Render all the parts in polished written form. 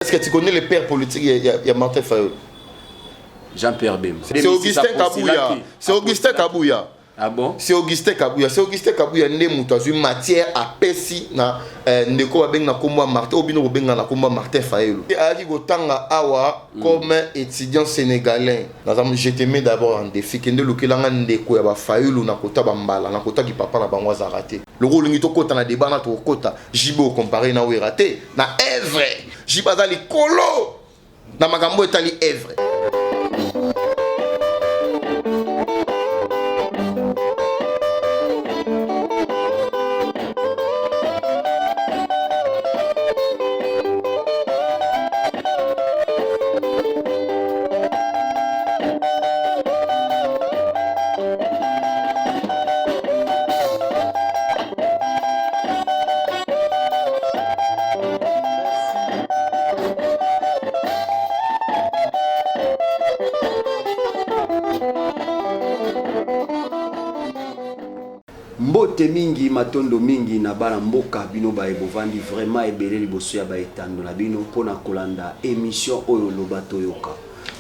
Est-ce que tu connais le père politique? Il y a Martin Fayol. Jean-Pierre Bem. C'est Augustin Kabouya. C'est Augustin Kabouya. Ah bon? C'est Augustin Kabouya. C'est Augustin Kabouya né une matière à Pessi na ndeko babeng na komba Martin obino babeng na komba Martin Fayol. Ali gotanga awa comme étudiant sénégalais. Je te mets d'abord en défi kende lokelanga ndeko ya ba Fayol na kota bambala na kota ki papa na bango za raté. Le rôle ngi to kota na débat na to kota Jibo comparé na we raté na Evre. Jibazali kolo na makambo etali Evre. Mbote mingi matondo mingi na bana mboka bino ba ebovandi vraiment ebele liboso ya ba etando na bino pona kolanda émission oyo lobato yoka.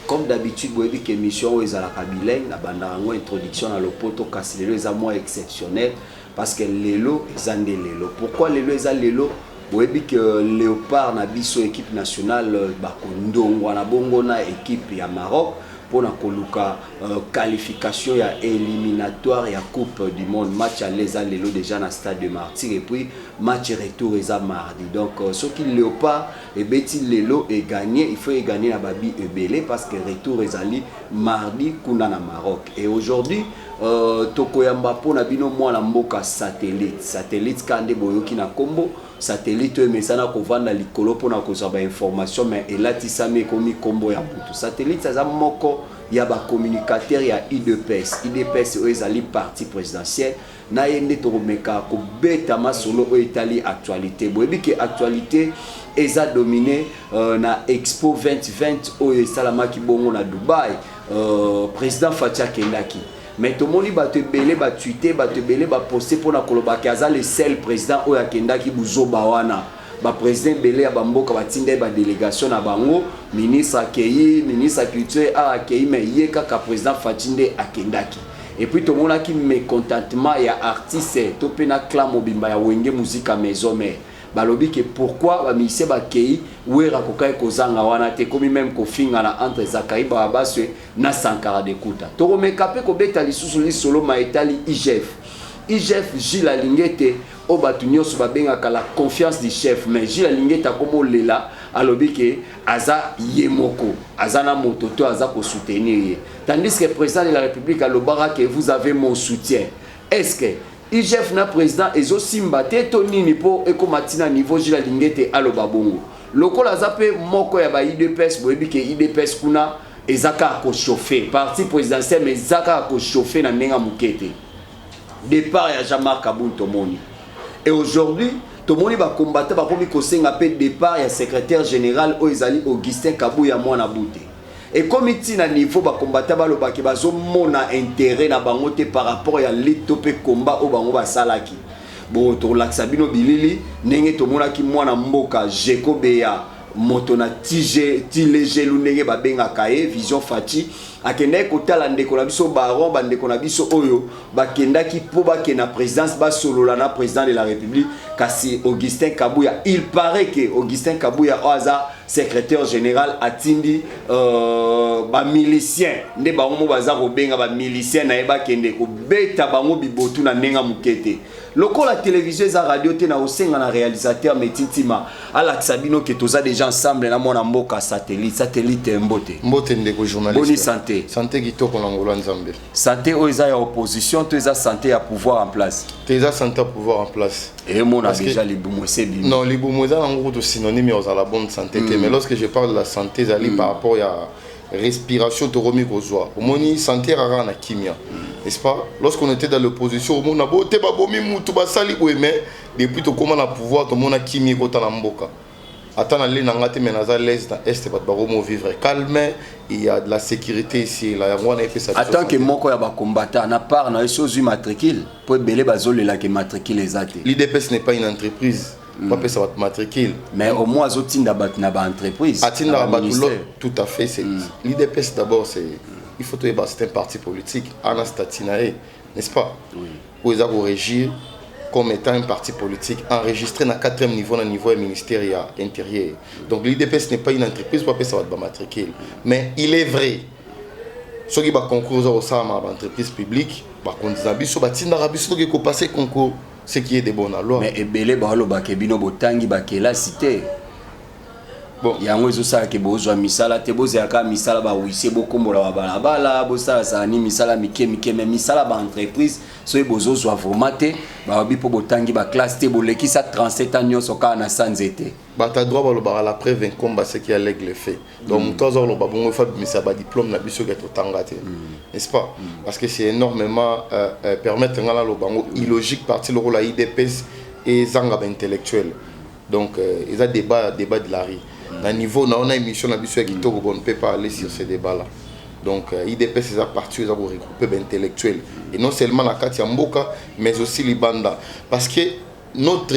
Comme d'habitude vous avez que émission oyo ezalaka bilingue na banda ngo introduction na lopoto kasi lelo eza moins exceptionnel parce que lelo ezande lelo. Pourquoi lelo eza lelo? Vous avez que Léopard na biso équipe nationale bakondongo na bongo na équipe ya Maroc pour la qualification ya éliminatoire ya Coupe du Monde. Match à l'ESA lelo déjà na stade de Martyr et puis match retour eza mardi. Donc ce qui Léopard et Betty lelo est gagné, il faut gagner la babi ebele parce que retour ezali mardi kuna na Maroc. Et aujourd'hui tokoyamba pona bino mwana mboka satellite kande boyoki na kombo satellite mesana kovanda likolo pona kozaba information mais elatisame komi kombo ya butu satellite ça moko ya ba communicateur ya IDPS ezali parti présidentiel na yende toromeka ko beta masolo o Italie actualité boyebi ke actualité eza dominé na Expo 2020 o salamaki bongo na Dubai président Fatia Kendaki. Mais tout le monde va te belé, va tweeter, va te belé, va poster pour la koloba kaza le seul président au yakenda qui buzo bawana. Ba président belé à bamboka va tinde ba délégation à bango, ministre accueilli, ministre culture a accueilli mais yeka ka président Fatinde akendaki. Et puis tout le monde a qui mécontentement ya artiste to pena clam obimba ya wenge musique à maison mais balobi que pourquoi ba mise ba kei wera kokai kozanga wana te komi même ko finga na entre Zakari Babaswe na Sankara de Kuta to remekape ko beta lisusu li solo ma etali IGF Gila Lingete o batunyo so babenga kala confiance du chef mais Gila Lingete komo lela alobi que aza yemoko azana mototo aza ko soutenir tandis que président de la République alobara que vous avez mon soutien. Est-ce que IGF na président ezo simba te to nini po ekomatina niveau Gila Lingete aloba bongo lokola zape moko ya ba IDPS boyebi ke IDPS kuna ezaka ko chauffer parti présidentiel mais ezaka ko chauffer na nenga mukete départ ya Jean-Marc Kabou tomoni et aujourd'hui tomoni ba combattre ba komi ko senga pe départ ya secrétaire général o ezali Augustin Kabou ya mwana bute. Et comme il a niveau ba combattre ba loba ke bazo mona intérêt na bango te par rapport ya litopé combat au bango ba salaki bon to laxabino bilili nenge to mona ki mwana mboka Jeko Beya moto na tilege lunenge ba benga kae vision fati akende ko tala ndeko na biso baron ba ndeko na biso oyo bakenda ki po ba ke na présidence ba solola na président de la République kasi Augustin Kabouya. Il paraît que Augustin Kabouya oza secrétaire général atindi ba milicien nde ba mo baza ko benga ba milicien na eba kende ko beta bango bibotu na nenga mukete loko la télévision za radio te na osenga na réalisateur Metintima ala Sabino que toza déjà ensemble na mona mboka satellite mbote ndeko journaliste boni santé kitoko na ngolo nzambe santé oza ya opposition to eza santé ya pouvoir en place eza santé à pouvoir en place et mon a déjà libumo c'est bien non libumo eza en gros de synonyme aux la bonne santé mais lorsque je parle de la santé zali par rapport à respiration to romi kozwa omoni santé rara na kimia n'est-ce pas lorsqu'on était dans l'opposition au monde abote ba bomi mutu ba sali mais depuis to comment na pouvoir to mona kimia kota na mboka attends aller na ngate menaza l'est dans est ba romo vivre calme il y a de la sécurité ici là on a fait ça attends que moko ya ba combattant na part na chose matricule pour belé bazole la que matricule ezate l'IDPS n'est pas une entreprise. après ça va te matricule. Mais au moins zotinda bat na ba entreprise. Atinda ba tout à fait, c'est l'IDPS d'abord, c'est il faut que c'est un parti politique Anastatianae, n'est-ce pas? Oui. Où ils ont régir comme étant un parti politique enregistré dans le 4e niveau, dans le niveau ministériel intérieur. Donc l'IDPS n'est pas une entreprise pour ça va te matriculer. Mais il est vrai, ceux qui vont concourir au sein de l'entreprise publique, ils vont passer concours, ce qui est de bonne loi. Mais ebele bahalo bakebino botangi bakela cité. Bon, yango ezosala ke bozwa misala te bozaka misala ba wise bokombola ba balabala bosala sa ni misala mike mais misala ba entreprise so bozozwa formate ba bipo botangi ba classe te bolekisa 37 ans nyonso ka na sanzete. Ba ta droit ba la preuve en combat ce qui a l'aigle fait. Donc tozo lo ba bongo fa misa ba diplôme na biso ke totanga te. N'est-ce pas? Parce que c'est énormément permettre ngala lo bango illogique partie le rôle la IDPS et zanga intellectuel. Donc ils a débat de la rue. Dans niveau on a une émission qui on ne peut pas aller sur ces débats là. Donc IDPS c'est parti ils ont regroupé intellectuels et non seulement la Katia Mboka mais aussi les bandas parce que notre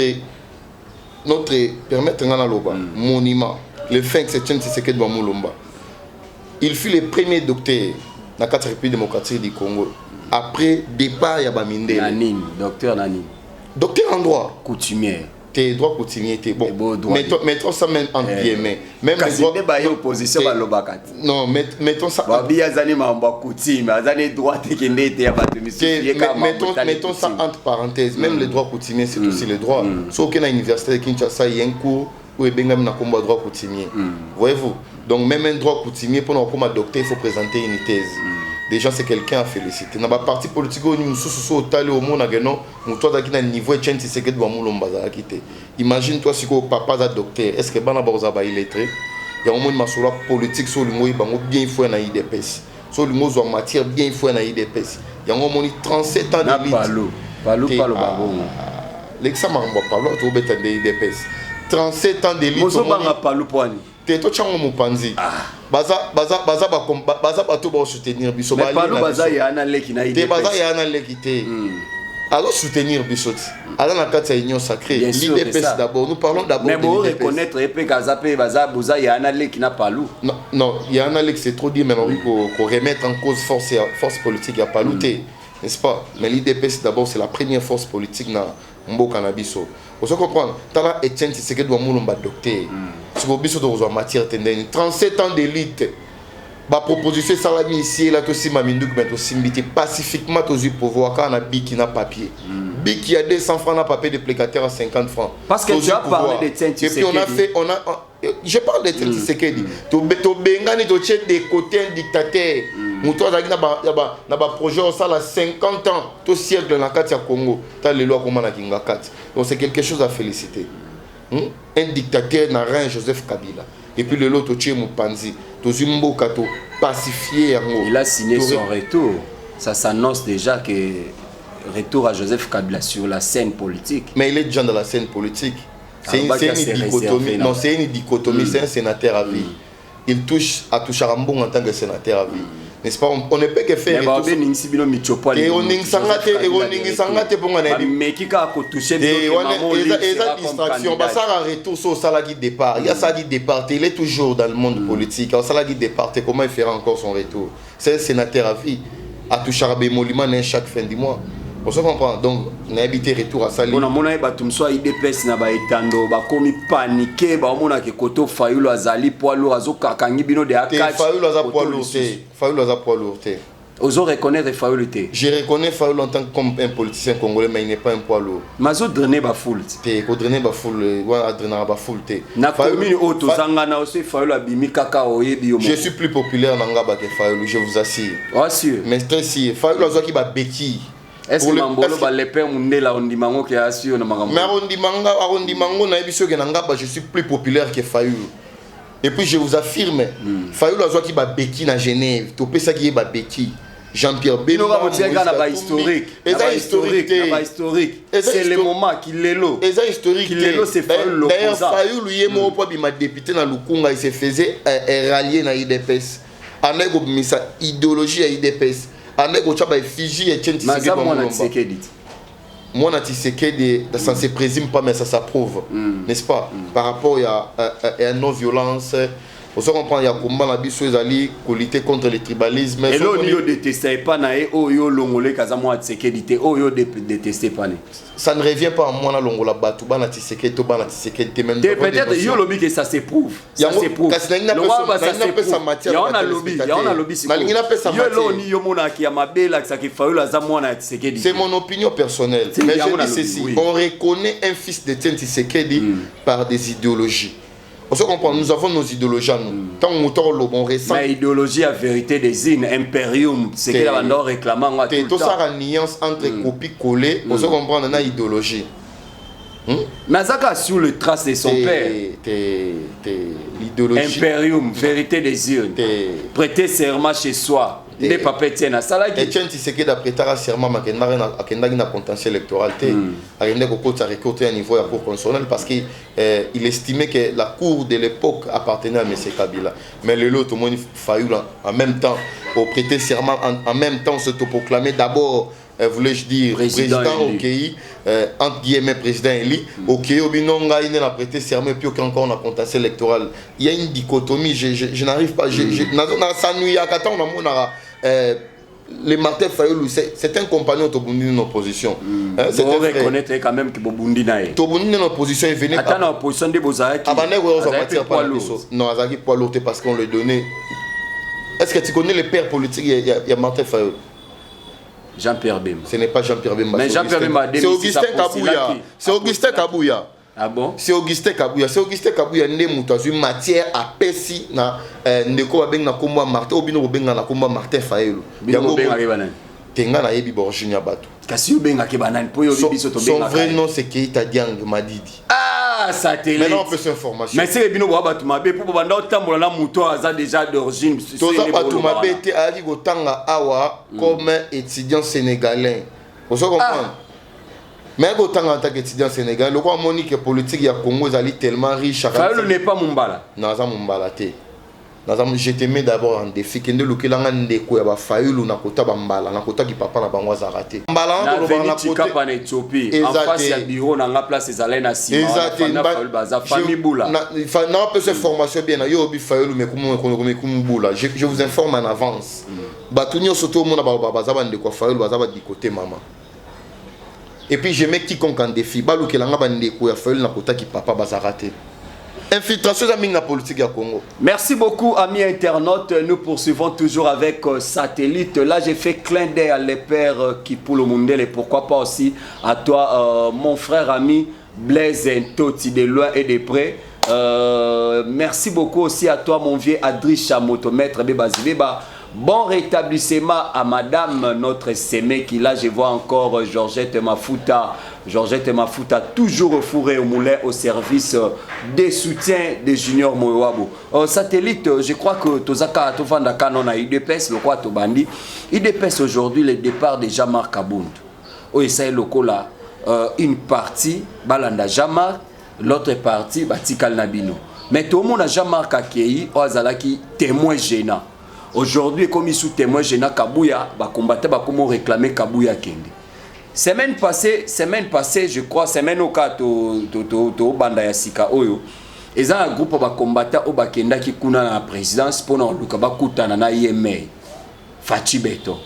permettre ngana loba monument le fin que c'est que de Mulumba. Il fut le premier docteur dans la République démocratique du Congo après départ ya Bamindele. Nanine, docteur Nanine. Docteur en droit coutumier. Tes droits coutumiers, bon. Mettons ça même en pied, mais même les droits. Opposition à l'obakat. Non, mettons ça. Mettons ça entre parenthèses. Même les droits coutumiers, c'est aussi les droits. Sauf qu'à l'université de Kinshasa, il y a un cours où il y a un droit coutumier. Voyez-vous? Donc, même un droit coutumier, pour nous adopter, il faut présenter une thèse. Déjà, c'est quelqu'un à féliciter. Dans la partie politique, nous sommes au monde, nous sommes à un niveau de chance, c'est que nous sommes quitté. Imagine-toi si papa est docteur, est-ce que tu es illettré? Il y a un monde politique sur le mot, bien fait dans l'IDPS. Sur le mot, en matière, bien fait dans l'IDPS. Il y a un monde 37 ans d'élite. Palo, l'examen, tu vas être dans l'IDPS. 37 ans d'élite. Te to chango mupanzi baza bato ba soutenir biso ba baza ya na leki na idée baza ya na leki te alors soutenir biso alors na kati ya union sacrée l'IDPS d'abord nous parlons d'abord mais bon reconnaître epé kazape baza boza ya na leki na palu non ya na leki c'est trop dire mais qu'on remettre en cause force politique ya paluté n'est-ce pas mais l'IDPS d'abord c'est la première force politique na mboka na biso vous comprenez tala Etienne Tshisekedi doit mulumba docteur si vous biso doit matière tendeni 37 ans d'élite ba proposition salami ici là to sima minduk mais to simbité pacifiquement to pouvoir quand on a biki na papier biki a 200 francs na papier de plécataire à 50 francs parce que tu as parlé d'Etienne Tshisekedi et puis je parle d'Etienne Tshisekedi to bengani to tche de côté un dictateur muto azaki na ba projet au sala 50 ans to siècle na kati ya Congo ta les lois comment na kinga kati donc c'est quelque chose à féliciter un dictateur na rien Joseph Kabila et puis le lot to tche mupanzi to zimboka to pacifier yango il a signé son retour ça s'annonce déjà que retour à Joseph Kabila sur la scène politique mais il est déjà dans la scène politique c'est une dichotomie non c'est une dichotomie c'est un sénateur à vie il touche à Toucharambon en tant que sénateur à vie n'est-ce pas on ne peut que faire et on sangate pour on mais qui a touché des distraction bah ça a retour sur salagi départ il y a ça qui départ il est toujours dans le monde politique alors salagi départ comment il fera encore son retour c'est un sénateur à vie à Toucharabé Moliman chaque fin du mois on se comprend donc on a habité retour à Sali on a mon batum soit IDPS na ba etando ba komi paniquer ba mona ke koto Fayulu azali poilo azoka kangi bino de akati Fayulu aza poilo te ozo reconnaître Fayulu te je reconnais Fayulu en tant qu'un politicien congolais mais il n'est pas un poilo mazo drainer ba foule te ko drainer ba foule wa drainer ba foule te na commune auto zanga na aussi Fayulu abimi kaka oyebi yo je suis plus populaire na ngaba que Fayulu je vous assure sûr mais très si Fayulu azoki ba béquille est-ce que Mambolo va les pères mundela ondimango qui assure na magambo mais ondimango na ebiso ke ngaba je suis plus populaire que Fayulu et puis je vous affirme Fayulu azoki ba béquille na Genève to pesa ki ba béquille Jean-Pierre Beno va dire qu'on a historique c'est le moment qu'il est là et ça historique qu'il est là c'est Fayulu d'ailleurs Fayulu yemo po bi ma député na Lukunga il se faisait rallier na IDPS anego misa idéologie à IDPS avec au chaba Fiji et Etienne Tshisekedi moi Tshisekedi ça ne se présume pas mais ça s'approuve, n'est-ce pas, par rapport à non violence. On se comprend, il y a combat la biso ezali pour lutter contre le tribalisme. Et là on y détesté pas na e o yo longolé kazamo Tshisekedi te o yo détesté pas ne. Ça ne revient pas à moi na longola batu bana Tshisekedi to bana Tshisekedi même. Peut-être yo lobby que ça s'éprouve. Ça s'éprouve. Il y a un lobby, il y a un lobby. Yo lo ni yo mona ki ya mabela ça qui faulu la zamwa na Tshisekedi. C'est mon opinion personnelle. Mais je dis ceci, on reconnaît un fils de Tshisekedi par des idéologies. On se comprend, nous avons nos idéologies à nous. Tant on ressent. Mais idéologie à vérité des îles, impérium, c'est que la bande réclamant tout le temps. Tout ça, la nuance entre copie-coller, on se comprend, on a une idéologie. Nazaka sur le trace de son père. L'idéologie. Impérium, vérité des îles. Prêter serment chez soi. Les papiers tiennent à ça là. Etienne Tshisekedi a prêté un serment à un potentiel électoral. Il a récolté un niveau à la Cour constitutionnelle parce qu'il estimait que la Cour de l'époque appartenait à M. Kabila. Mais le lot, tout le monde a fallu en même temps au prêter serment, en même temps se proclamer d'abord, voulais-je dire, président au pays, entre guillemets président élu, au pays, il a prêté serment et puis encore on a potentiel électoral. Il y a une dichotomie, je n'arrive pas, le Martin Fayoulou, c'est un compagnon de Tobundi en opposition. C'est un reconnaître quand même que Bobundi n'a pas. Tobundi en opposition, il venait. Attends, en opposition de Bozaki. Non, Azaki poids lourd parce qu'on le donnait. Est-ce que tu connais le père politique? Il y a Martin Fayoulou. Jean-Pierre Bemba. Ce n'est pas Jean-Pierre Bemba. Mais Jean-Pierre Bemba, c'est Augustin Kabouya. C'est Augustin Kabouya. Ah bon? C'est Augustin Kabouya. C'est Augustin Kabouya né mutazu matière à Pessi na ndeko beng na komba Martin obino beng na komba Martin Fayoulou. Yango beng akebana. Tenga na yebi borjini bato. Kasi beng akebana po yo biso to beng. Son vrai nom c'est Keita Diang Madidi. Ah, satellite. Maintenant on peut s'information. Mais c'est bino boba bato mabe pour banda otambola na muto aza déjà d'origine. Tout ça bato mabe te ali gotanga awa comme étudiant sénégalais. Vous comprenez? Mais quand on est étudiant sénégalais, le roi Monique politique ya Congo est tellement riche. Fayoulou n'est pas Mumbala. Non, ça Mumbala te. Je te mets d'abord en défi. Quand le Kilanga ndeko ya ba Fayoulou na kota Bambala, na kota ki papa na bango zarate. Mbala na kota en Éthiopie. En face ya bureau na nga place ezalé na Sima. Exactement. Famille Boula. Non, peu de formation bien. Yo bi Fayoulou mais comme Boula. Je vous informe en avance. Batunyo soto mona ba bazaba ndeko Fayoulou bazaba di côté maman. Et puis je mets quiconque en défi. Balou kelanga bandeko ya Fayoulou na kota ki papa bazarate. Infiltration de la politique à Congo. Merci beaucoup, amis internautes. Nous poursuivons toujours avec Satellite. Là, j'ai fait clin d'œil à les pères qui pour le monde et pourquoi pas aussi à toi, mon frère ami Blaise Ntoti, de loin et de près. Merci beaucoup aussi à toi, mon vieux Adri Chamoto, maître Bebazibeba. Bon rétablissement à madame notre Sémé qui là je vois encore Georgette Mafuta. Georgette Mafuta toujours fourré au moulin au service des soutiens des juniors Moyoabo. Satellite, je crois que Tozaka Tovanda Kanon a IDPS, le roi Tobandi. IDPS aujourd'hui le départ de Jean-Marc Abound. Oh, ça est le là. Une partie, Balanda Jean-Marc, l'autre partie, Batikal Nabino. Mais tout le monde a Jean-Marc Akei, Ozalaki témoin gênant. Aujourd'hui, comme il sous témoin gênant Kabouya, combattre, comment réclamer Kabouya Kende. Semaine passée, je crois, semaine au cas to banda ya sika oyo. Ils ont un groupe de combattants au Bakenda qui kuna la présidence pour nous Lukabakuta na IMA. Fachi Beto.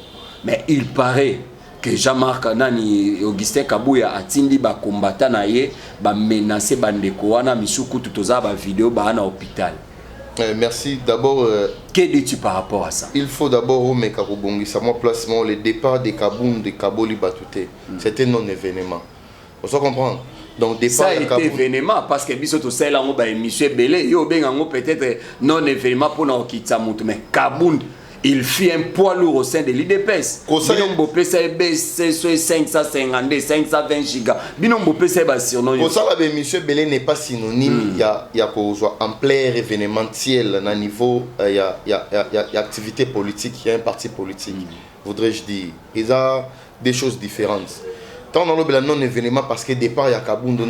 Mais il paraît que Jean-Marc Nani Augustin Kabouya a tindi ba combattant na ye ba menacer bandeko wana misuku tutoza ba vidéo ba na hôpital. Merci. D'abord, que dis-tu par rapport à ça? Il faut d'abord remettre mon placement, le départ de Kaboum de Kaboli Batouté. C'était non-événement. On se comprend. Donc, départ ça a été événement parce que biso c'est là on va émission belé yo bengango peut-être non-événement pour nous quitter mais Kaboum il fit un poids lourd au sein de l'IDPS. Binombo PC BC 550 520 gigas. Binombo PC ba surnom. Pour ça la monsieur Belé n'est pas synonyme. Il y a ampleur événementielle à niveau il y a activité politique, il y a un parti politique. Voudrais-je dire, il y a des choses différentes. Tant dans le non événement parce que départ il y a Kabound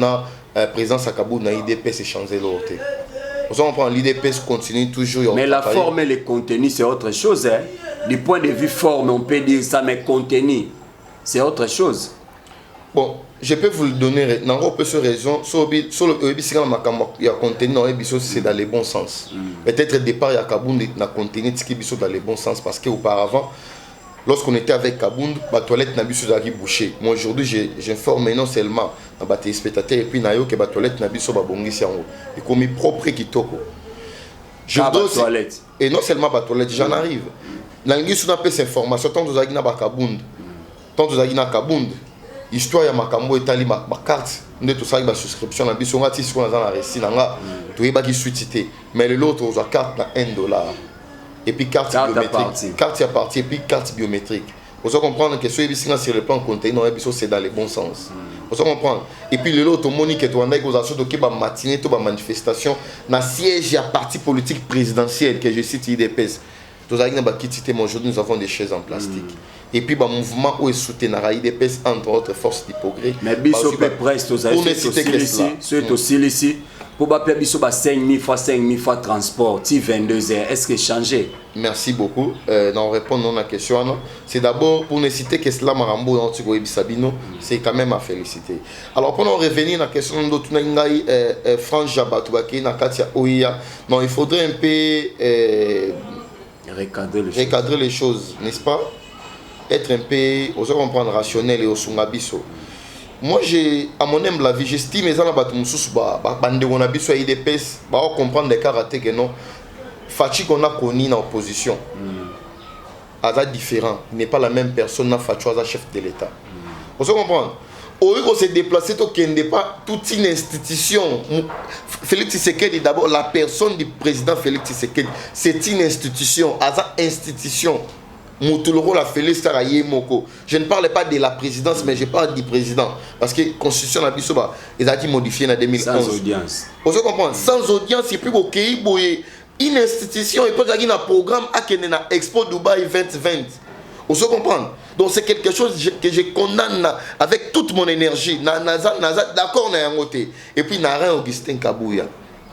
présence à Kabound na IDPS échanger l'autre. On prend l'IDPS continue toujours. Mais la forme et le contenu, c'est autre chose. Hein? Du point de vue forme, on peut dire ça, mais contenu, c'est autre chose. Bon, je peux vous le donner, on peut se raison, sur le contenu, c'est dans le bon sens. Peut-être au départ, il y a Kabound dans contenu dans le bon sens, parce qu'auparavant, lorsqu'on était avec Kabound, la toilette n'a pas été bouchée. Moi aujourd'hui, j'informe non seulement les téléspectateurs et puis que la toilette n'a pas été bouchée. Et comme il propre qui toko. Et non seulement la toilette, j'en arrive. Dans l'Église, on a peu d'informations. Tant que vous avez Kabound, tant que vous avez Kabound, histoire ya makambo etali ma carte nde to sali ba souscription na biso ngati siko na za récit nanga to yeba ki suite mais le l'autre aux carte na $1 et puis carte biométrique carte à partie et puis carte biométrique vous allez comprendre que ce est sur le plan contenu dans biso c'est dans le bon sens vous allez comprendre et puis le l'autre monique to andai aux assos de ba matinée to ba manifestation na siège à parti politique présidentiel que je cite IDPS. Aujourd'hui, nous avons des chaises en plastique. Et puis, le mouvement où est soutenu IDPS, entre autres forces d'hypogré. Mais Bisso peut presque, pour ne citer que cela. C'est aussi ici. Pour que Bisso 5 000 fois transport, 22 heures, est-ce que changé? Merci beaucoup. Dans répondre à la question, c'est d'abord pour ne citer que cela, Marambo, Sabino, c'est quand même à féliciter. Alors, pour en revenir à la question de France Jabatouaki, Nakatia Oia, non, il faudrait un peu. Recadrer les choses, n'est-ce pas? Être un peu, on comprendre rationnel et au sungabiso. Moi, à mon humble avis, j'estime que les gens qui ont IDPS, comprendre des karatés que non. Fachi qu'on a connu dans l'opposition, c'est différent. Il n'est pas la même personne dans Fachi, chef de l'État. On se comprend. Au lieu de se déplacer, il n'est pas toute une institution. Félix Tshisekedi, d'abord, la personne du président Félix Tshisekedi, c'est une institution. Institution. Je ne parle pas de la présidence, mais je parle du président. Parce que la constitution a été modifiée en 2011. Sans audience. Vous comprenez? Sans audience, il n'y a plus une institution. Il peut y avoir un programme qui est Expo Dubaï 2020. Vous comprenez? Donc c'est quelque chose que je condamne avec toute mon énergie. D'accord, et puis, il y a Augustin Kabouya.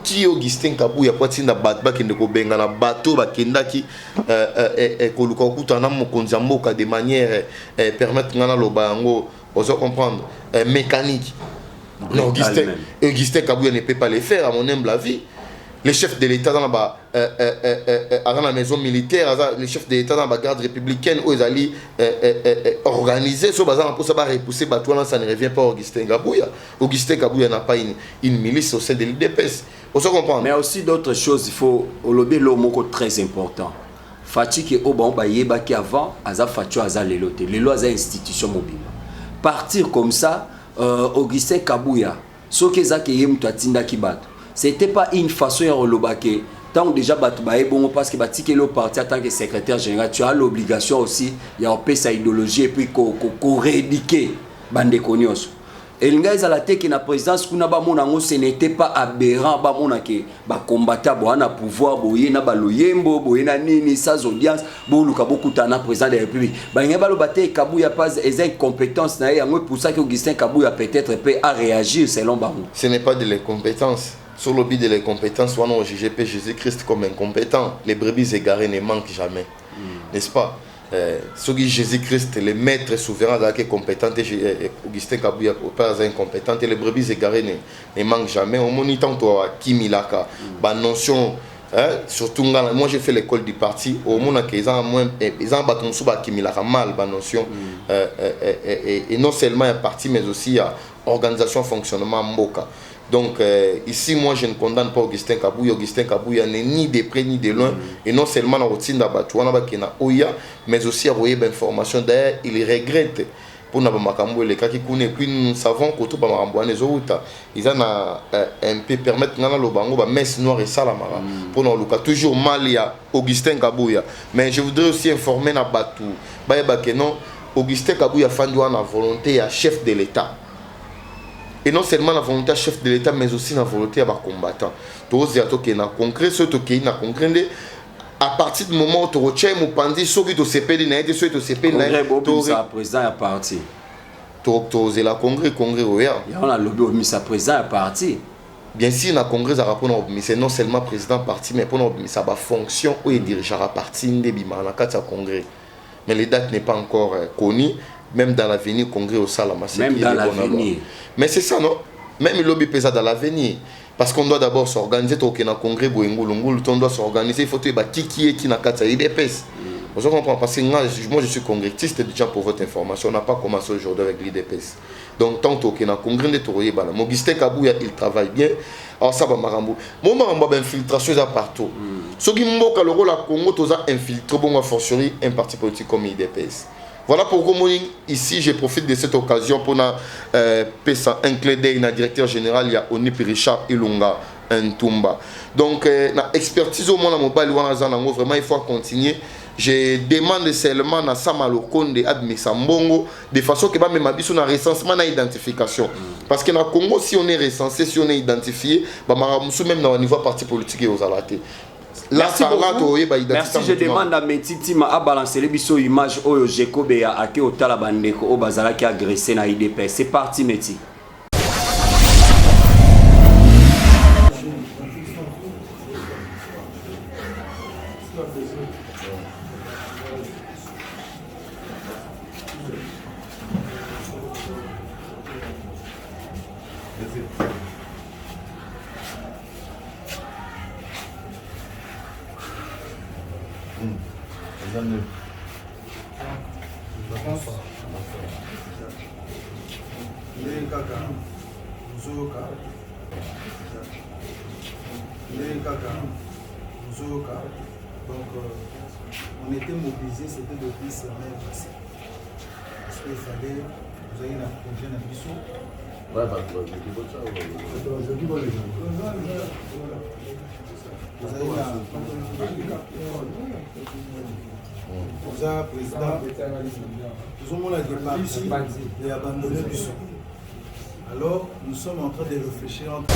Qui Augustin Kabouya pour être dans le bateau de manière permettre de comprendre mécanique. Augustin Kabouya ne peut pas le faire, à mon humble avis. Les chefs de l'État dans la maison militaire, les chefs de l'État dans la garde républicaine, où ils allaient organiser, pour repousser, ça ne revient pas à Augustin Kabouya. Augustin Kabouya n'a pas une milice au sein de l'IDPS. Mais aussi d'autres choses, il faut lever le mot très important. Fatiki qui avant, Aza Fatio Aza Lelote, Lelo Aza institution mobile. Partir comme ça, Augustin Kabouya, ce que Zaki Yem Tatinda Kibat. C'était pas une façon de relobake. Tant déjà bon parce que le parti en tant que secrétaire général, tu as l'obligation aussi de faire sa idéologie et puis qu'on réédiquer bande cognos. Et les gars à la tête qui na présidence ce n'était pas aberrant ba combattre na pouvoir boyer na baloyembo boyer na nini sans audience luka beaucoup tana président de la République ba ngeba lo baté Kabouya pas les incompétences na yango pour ça que Augustin Kabouya peut-être peut à réagir selon Barou. Ce n'est pas de l'incompétence. Sur le but de l'incompétence, on a jugé Jésus-Christ comme incompétent. Les brebis égarées ne manquent jamais. N'est-ce pas? Jésus-Christ, le maître souverain, est compétent. Augustin Kabouya pas incompétent. Et les brebis égarées ne manquent jamais. Au monitant, Kimilaka, la notion, surtout moi j'ai fait l'école du parti. Au moment où ils ont battu Kimilaka mal, la notion. Et non seulement un parti, mais aussi organisation, fonctionnement, Mboka. Donc ici, moi je ne condamne pas Augustin Kabouya. Augustin Kabouya n'est ni de près ni de loin. Et non seulement dans le Oya, mais aussi à une information. D'ailleurs, il regrette pour les cas qui connaissent. Puis nous savons que tout ils ont un peu permettre de messe noire et salamara. Pour nous, toujours mal, il y a Augustin Kabouya. Mais je voudrais aussi informer Nabatou. Augustin Kabouya a la volonté à chef de l'État. Et non seulement la volonté à chef de l'État, mais aussi la volonté à combattant. Tous les gens qui sont concret, ceux qui sont concret, à partir du moment où tu retiens mon pandi, ceux qui sont CPD, ceux qui sont CPD, tu es président à parti. Tu es la congrès, oui. On a lobby au sa président à parti. Bien sûr, le congrès a rapport c'est non seulement président parti, mais pour sa fonction où il dirigera parti de Bima, dans le congrès. Mais les dates n'est pas encore connues. même dans l'avenir congrès au Salama. Même dans l'avenir. Mais c'est ça, non? Même le lobby pesa dans l'avenir. Parce qu'on doit d'abord s'organiser, au congrès, on doit s'organiser, il faut que qui est qui n'a qu'à l'IDPS. Vous comprenez? Parce que moi je suis congressiste déjà pour votre information, on n'a pas commencé aujourd'hui avec l'IDPS. Donc tant que na congrès de Toroye bana, Augustin Kabouya il travaille bien. Alors ça va marambo. Mon marambo infiltration ça partout. Ce qui mboka le rôle à Congo toza infiltré bon fortiori un parti politique comme l'IDPS. Voilà pourquoi moi ici je profite de cette occasion pour na pesa un clin d'œil na directeur général il y a Onip Richard Ilunga Ntumba. Donc na expertise au moins na mobile wana zanango vraiment il faut continuer. Je demande seulement à Samalo Konde Admisa Mbongo de façon que même abisso na recensement na identification. Parce que na Congo si on est recensé, si on est identifié, bah même dans le niveau parti politique et aux alatés. Merci beaucoup. Merci, je demande à Metitima à balancer les biso images au Jekobe à Ake au Talabandeko au Bazala qui a agressé na IDP. C'est parti Meti. Donc, on était mobilisés, c'était depuis semaine passée. Parce qu'il fallait, vous avez un projet d'ambition. Vous avez président, nous avons la démarche et abandonné du son. Alors, nous sommes en train de réfléchir entre...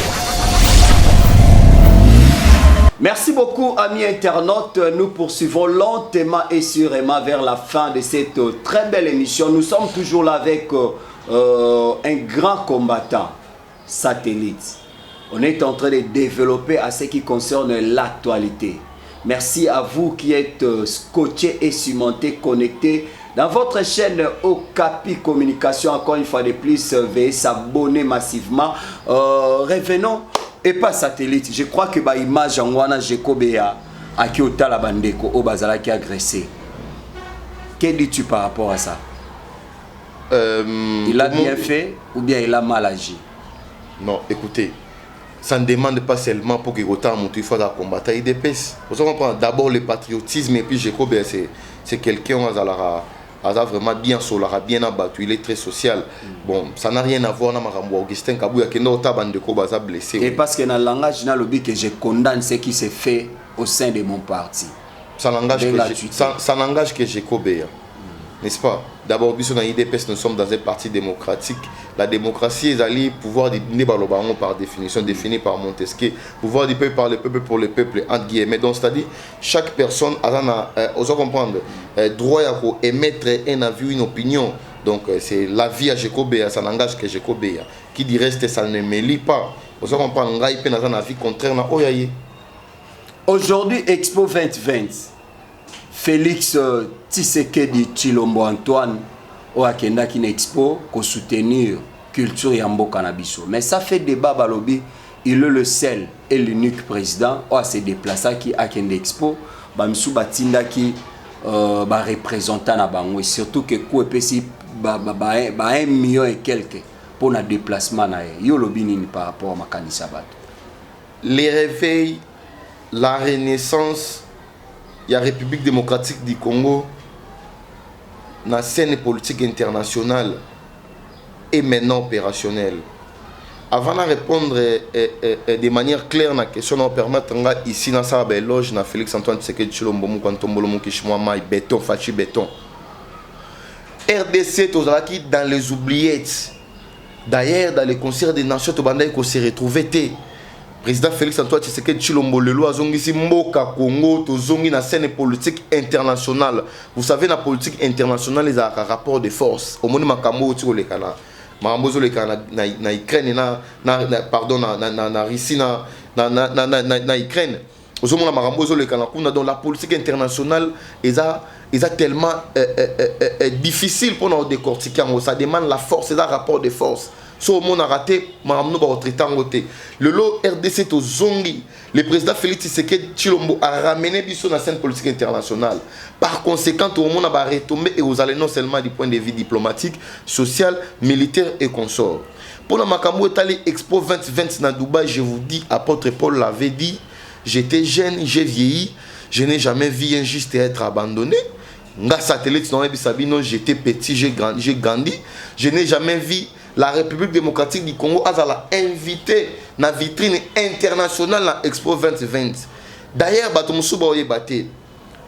Merci beaucoup, amis internautes. Nous poursuivons lentement et sûrement vers la fin de cette très belle émission. Nous sommes toujours là avec un grand combattant, Satellite. On est en train de développer à ce qui concerne l'actualité. Merci à vous qui êtes scotchés et cimentés, connectés dans votre chaîne Okapi Communication. Encore une fois de plus, veuillez s'abonner massivement. Revenons. Et pas Satellite. Je crois que l'image en wana Jekobea à qui au Talabandeko au Bazala qui a agressé. Que dis-tu par rapport à ça? Il a bien fait ou bien il a mal agi? Non, écoutez, ça ne demande pas seulement pour que autant il faut combattre l'IDPS. Vous comprenez d'abord le patriotisme et puis Jekobea c'est quelqu'un qui a vraiment bien solara, bien abattu, il est très social. Bon, ça n'a rien à voir avec Augustin Kabouya qui est blessé. Et parce que dans le langage, dans le but que je condamne ce qui s'est fait au sein de mon parti. Ça n'engage que Jekobea. N'est-ce pas? D'abord, dans l'IDPS, nous sommes dans un parti démocratique. La démocratie est allée pouvoir du par définition, défini par Montesquieu, pouvoir du peuple par le peuple pour le peuple, entre guillemets. Donc, c'est-à-dire, chaque personne a, osons comprendre, droit à émettre un avis, une opinion. Donc, c'est l'avis à Jekobea, ça n'engage que Jekobea. Qui dit reste, ça ne me lie pas. Osons comprendre, il y a un avis contraire. Aujourd'hui, Expo 2020. Félix Tshisekedi Tshilombo Antoine au Akenda qui n'expo qu'au soutenir culture Yambo Cannabiso. Mais ça fait débat balobi, il est le seul et l'unique président à se déplacer qui Akenda Expo, Bamsou Batinda qui représentant na bango, surtout que Kouepesi 1 million et quelques pour le déplacement na yo lobini par rapport à Makanisa Bato. Les réveils, la renaissance. Il y a la République démocratique du Congo, la scène politique internationale est maintenant opérationnelle. Avant de répondre de manière claire à la question, on va permettre ici dans sa loge, na Félix Antoine Tshisekedi Tshilombo Moukantombolo Kishimama béton, Fachi béton. RDC est dans les oubliettes. D'ailleurs, dans les concerts des Nations, on s'est retrouvé. Président Félix Antoine Tshisekedi Tshilombo lelo azongisi mboka Congo tozongi na scène politique internationale. Vous savez la politique internationale les a rapport de force. Au monde makambo ti olekana. Makambo olekana na Ukraine na Russie na Ukraine. dans la politique internationale est tellement difficile pour nous décortiquer. Ça demande la force, c'est un rapport de force. Si on a raté, le lot RDC au Zongi, le président Félix Tshisekedi Tshilombo a ramené Bissot dans la scène politique internationale. Par conséquent, tout le monde a retombé et vous allez non seulement du point de vue diplomatique, social, militaire et consort. Pour la Makambo Etali Expo 2020 dans Dubaï, je vous dis, apôtre Paul l'avait dit, j'étais jeune, j'ai vieilli, je n'ai jamais vu un juste être abandonné. Nga satellite, j'étais petit, j'ai grandi, je n'ai jamais vu la République démocratique du Congo a invité dans la vitrine internationale dans Expo 2020. D'ailleurs,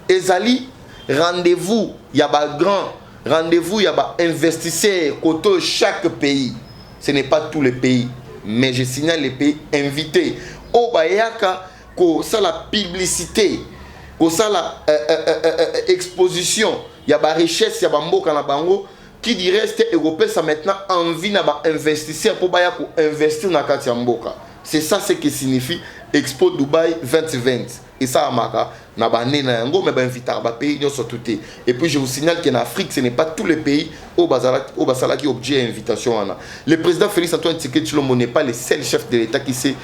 Ezali, rendez-vous, il y a un grand rendez-vous, il y a un investisseur côté chaque pays. Ce n'est pas tous les pays, mais je signale les pays invités. Au Bayaka, ça la publicité, ça la exposition, il y a la richesse, il y a la bango. Qui dirait que les Européens ont maintenant envie d'investir pour investir dans la Katiamboka. C'est ça ce qui signifie Expo Dubaï 2020. Et ça a marqué, mais invité à pays et puis je vous signale qu'en Afrique, ce n'est pas tous les pays où Basala qui objet d'invitation. Le président Félix Antoine Tshisekedi Tshilombo n'est pas le seul chef de l'État qui s'est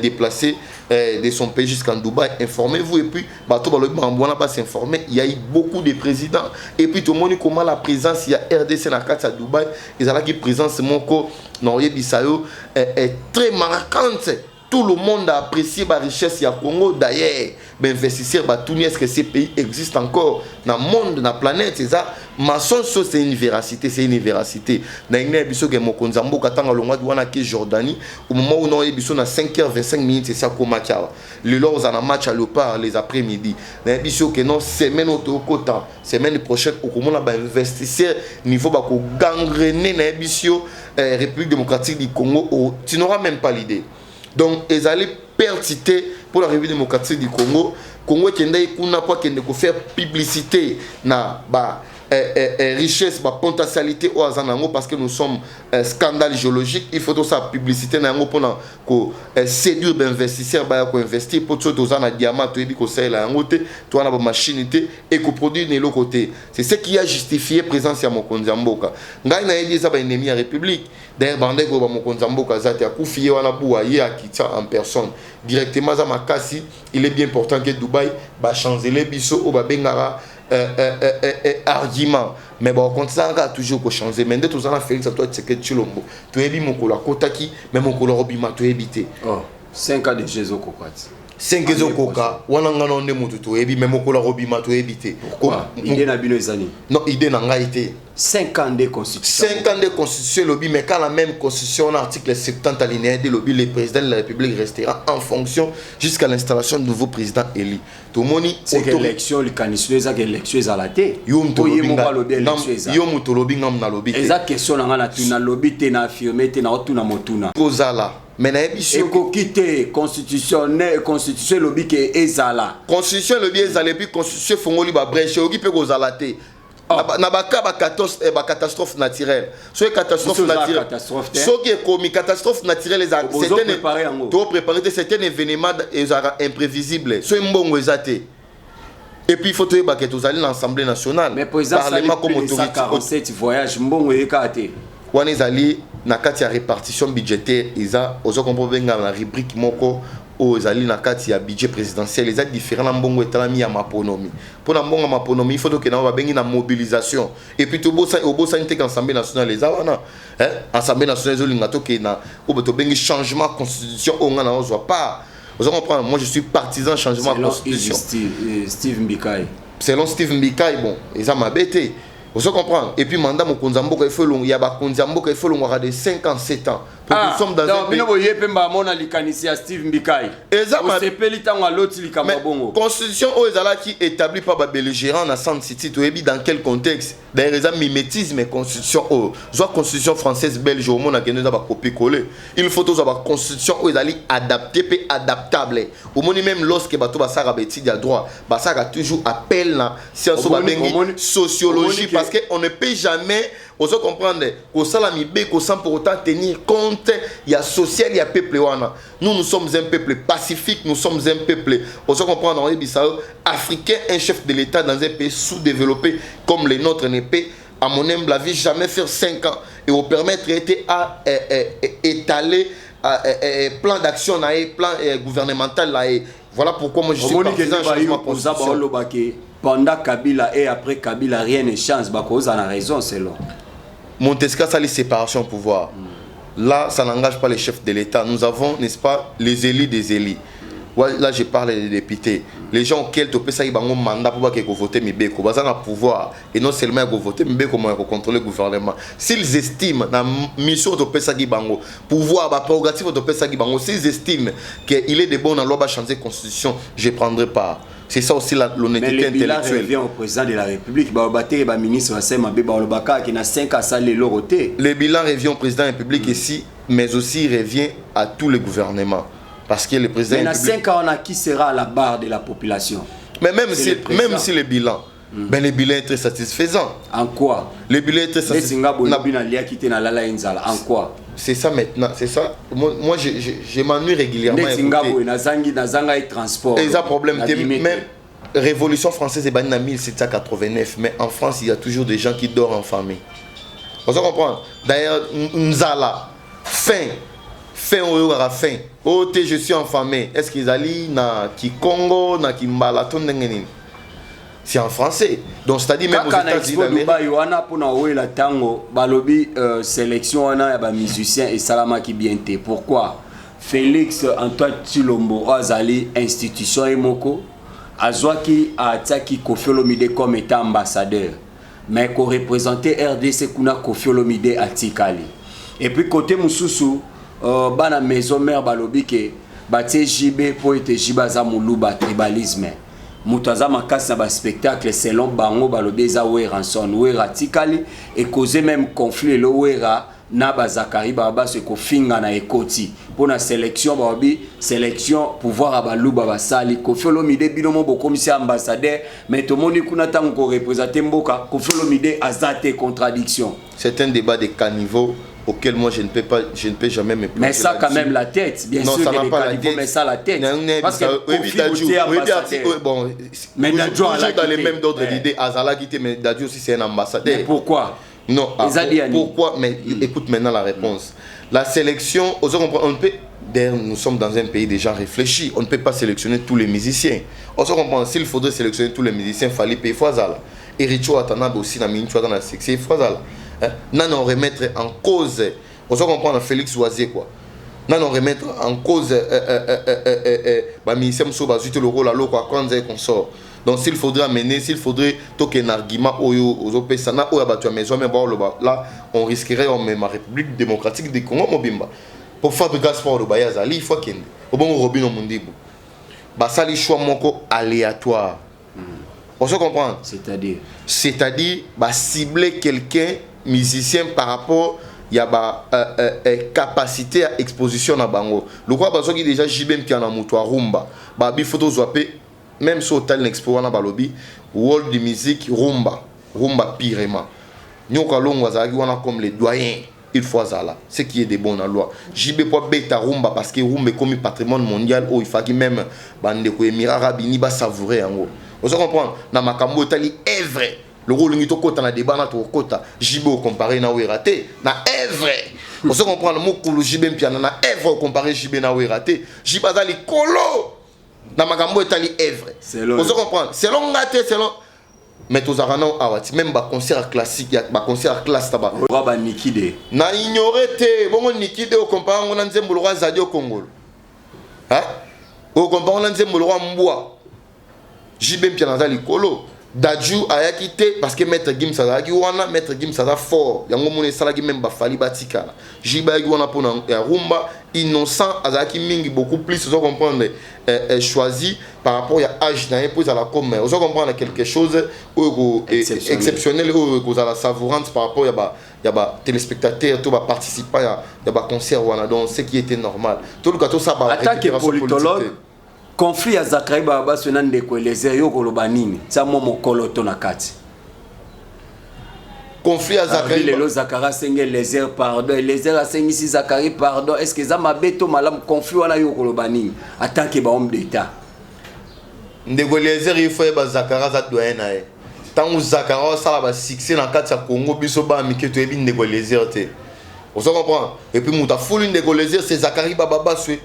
déplacé de son pays jusqu'en Dubaï. Informez-vous et puis il y a eu beaucoup de présidents et puis tout le monde comment la présence il y a RDC dans à Dubaï et la présence Moko Norié Bissau est très marquante. Tout le monde a apprécié la richesse du Congo. D'ailleurs, les investisseurs, est-ce que ces pays existent encore dans le monde, dans la planète? C'est ça. C'est une véracité. C'est une véracité. Dans le Jordanie, au moment où on a 5h25, c'est ça qu'on match. Le lors, on a un match à l'Opar les après-midi. Dans le semaine au semaine prochaine, on a des investisseurs niveau gangréné dans la République démocratique du Congo. Tu n'auras même pas l'idée. Donc, ils allaient pertiter pour la République démocratique du Congo. Congo qui a faire publicité na richesse, potentialité au Azanango parce que nous sommes un scandale géologique. Il faut aussi la publicité pour séduire les investisseurs pour investir pour tout aux diamants, tout la machine et pour produire de l'autre côté. C'est ce qui a justifié la présence de Mokonzi Mboka. Ngai na yedi ça ennemi à République. D'ailleurs, bandé ko Mokonzi Mboka zati akufiye wana buaye akita en personne. Directement za makasi, il est bien important que Dubaï ba changer les biso au ba bengara argument mais bon quand ça a toujours changer mais dès tout ça Félix Antoine Tshisekedi Tshilombo tu es bi mokolo kotaki mais mokolo robima tu éviter 5 ans de Jésus Kokati 5 ans koka wana ngana onde mutu tu ebi mais mokolo robima tu éviter idée na bino ezani non idée na nga été 5 ans de constitution 5 ans de constitution lobby mais quand la même constitution article 70 alinéa de lobby le président de la République restera en fonction jusqu'à l'installation du nouveau président élu tout moni c'est que l'élection le candidat ça que l'élection est à la tête yo muto lobby ngam na lobby exact question na tuna lobby te na affirmer te na otuna motuna kozala mais na biso ko quitter constitution lobby ke ezala constitution lobby ezala puis constitution fongoli ba brèche oki pe kozala te na baka ba catastrophe naturelle so catastrophe naturelle so qui est comme catastrophe naturelle c'est un événement imprévisible so mbongo ezate et puis il faut que vous allez l'Assemblée nationale mais pour parlement comme autorité 47 voyage mbongo ekate wana ezali na kati ya répartition budgétaire eza ozo comprendre benga na rubrique moko aux alliés na kati ya budget présidentiel les actes différents na mbongo etalami ya maponomi pour na mbongo maponomi il faut que na ba bengi na mobilisation et puis to bosa obosa nte l'Assemblée nationale les awana Assemblée nationale zolinga to ke na oboto bengi changement constitution onga na ozo pas vous comprenez moi je suis partisan changement constitution Steve Mbikai selon Steve Mbikai bon ils a mabete vous comprenez et puis mandat Mokonzi Mboka il faut long il y a ba Mokonzi Mboka il faut long de 5 ans 7 ans. Nous sommes dans un pays. Constitution qui établie par les belligérants dans San City, dans quel contexte? D'ailleurs, mimétisme constitution constitution française belge au monde qui nous a copié-collé. Il faut que la constitution adaptée et adaptable. Au monde même lorsque bateau basara beti a droit, basara toujours appel na science sociologie parce qu'on ne peut jamais on se comprendre que ça la mibe que sans pour autant tenir compte il y a social il y a peuple wana. Nous sommes un peuple pacifique, nous sommes un peuple on se comprendre en Bissau africain, un chef de l'État dans un pays sous-développé comme le nôtre n'est pas à mon humble avis jamais faire 5 ans et vous permettre à étaler plan d'action plan gouvernemental là. Voilà pourquoi moi je suis partisan de changement constitution. Pendant Kabila et après Kabila, rien ne change. Bako a raison, c'est long. Montesquieu, ça les séparations de pouvoir. Là, ça n'engage pas les chefs de l'État. Nous avons, n'est-ce pas, les élus des élus. Là, je parle des députés. Les gens auxquels tu peux savoir un mandat pour qu'ils votent, mais ils ont un pouvoir. Et non seulement ils votent, mais comment ils contrôler le gouvernement. S'ils estiment la mission de Pesagi Bango, pouvoir, la prérogative de Pesagi Bango, s'ils estiment qu'il est de bon dans la loi de changer la constitution, je prendrai part. C'est ça aussi l'honnêteté intellectuelle. Mais le bilan revient au président de la République. Le ministre qui a 5 à saler l'oroté. Le bilan revient au président de la République ici, mais aussi revient à tous les gouvernements. Parce que le président. Mais dans 5 ans, qui sera à la barre de la population? Mais même si le bilan, ben le bilan est très satisfaisant. En quoi? Le bilan est très satisfaisant. En quoi? C'est ça maintenant, c'est ça. Moi je m'ennuie régulièrement. Transport. Et ça problème. Même Révolution française est bannie en 1789, mais en France il y a toujours des gens qui dorment en famille. Vous comprenez? D'ailleurs, Nzala, fin, oh je suis en famille. Est-ce qu'ils allaient na Kikongo, na Kimbala, c'est en français. Donc c'est-à-dire même aux États-Unis d'Amérique. Sélection musicien et Salama qui bien été. Pourquoi? Félix Antoine Tshilombo Azali institution Emoko Azwaki a attaqué Koffi Olomide comme étant ambassadeur. Mais qu'on représentait RDC kuna Koffi Olomide à Tikali. Et puis côté Mususu bana maison mère balobi ke batie JB pour être JB za muluba tribalisme. Mutaza makasa ba spectacle selon bango balobi za ranson wera tikali et causer même conflit le wera na bazakari baba se ko finga na ekoti pour la sélection babi sélection pouvoir abaluba basali Koffi Olomide binomo bo commissaire ambassadeur mais to moni kuna tango ko représenter mboka Koffi Olomide azate contradiction. C'est un débat de caniveau auquel moi je ne peux jamais me plonger. Mais ça quand même la tête, bien non, sûr. Ça n'a pas la tête. Mais ça la tête. Parce que bon, mais toujours dans les mêmes ordres d'idées, Azala qui était, mais Dadju aussi c'est un ambassadeur. Mais pourquoi? Non, pourquoi? Mais écoute maintenant la réponse. La sélection, on peut. Nous sommes dans un pays déjà réfléchi. On ne peut pas sélectionner tous les musiciens. On se comprend. S'il faudrait sélectionner tous les musiciens, il fallait payer Fazala. Et Richo Atanabe aussi, dans la section Fazala. Non, remettre en cause, on se comprend Félix Oisier quoi. Non, remettre en cause ministère Mousso Bazuite le rôle à l'eau quoi quand on sort. Donc s'il faudrait amener, s'il faudrait toquer un argument aux opérations ou à battre à maison mais bon là on risquerait en même République démocratique du Congo Mobimba. Pour faire de gaspard le Bayazali, il faut qu'il au bon Robin Mondibo. Bah ça les choix moko aléatoire. On se comprend. C'est-à-dire bah cibler quelqu'un musicien par rapport il y a capacité à exposition à bango le quoi parce que déjà JBM qui en a mutua rumba ba bi photo zoapé même sur tel expo na balobi world de musique rumba pirement nyoka longwa zaki wana comme les doyens il faut ça ce qui est de bon dans la loi JB pour beta rumba parce que rumba est comme patrimoine mondial il faut que même bande ko émirat rabini ba savourer en gros vous comprenez na makambo tali est vrai. Le rôle de Kota na débat na to Kota Jibo comparé na Weraté na est vrai. On se comprend le mot kulu Jibem piana na est vrai comparé Jibé na Weraté. Jibaza li kolo na makambo etali est vrai. On se comprend. Selon ngate selon mais tous arana awati même ba concert classique ba concert classe taba. Ba nikide. Na ignorer te bongo nikide o comparé ngona nzembo le roi Zadio Congo. Hein? O comparé ngona nzembo le roi Mbwa. Jibem piana za li kolo. Dadju a quitté parce que maître Gim Sadagi wana maître Gim Sada fort yango mone salagi même ba fali batika jiba gi wana pona rumba innocent azaki mingi beaucoup plus vous comprendre choisi par rapport à âge na pour à la comme vous comprendre quelque chose exceptionnel ou à la savourante par rapport ya ba téléspectateurs tout ba participants ya ba concert wana donc ce qui était normal tout le gâteau ça ba attaque politologue. Conflit à Zakaï Baba Senande ko les yo kolobanini ça mo mokolo to na kati conflit à Zakari. Les Zakara senge les airs pardon, les airs sengi si Zakari pardon. Est-ce que ça m'a béto malam conflit wana yo kolobani en tant que homme d'état? Ndeko les airs il faut ba Zakara za doyen na e. Tant Zakara ça va succès dans kati ya Congo biso ba miketo ebi ndeko les airs te. On se comprend. Et puis muta foule ndeko les airs c'est Zakari baba swe.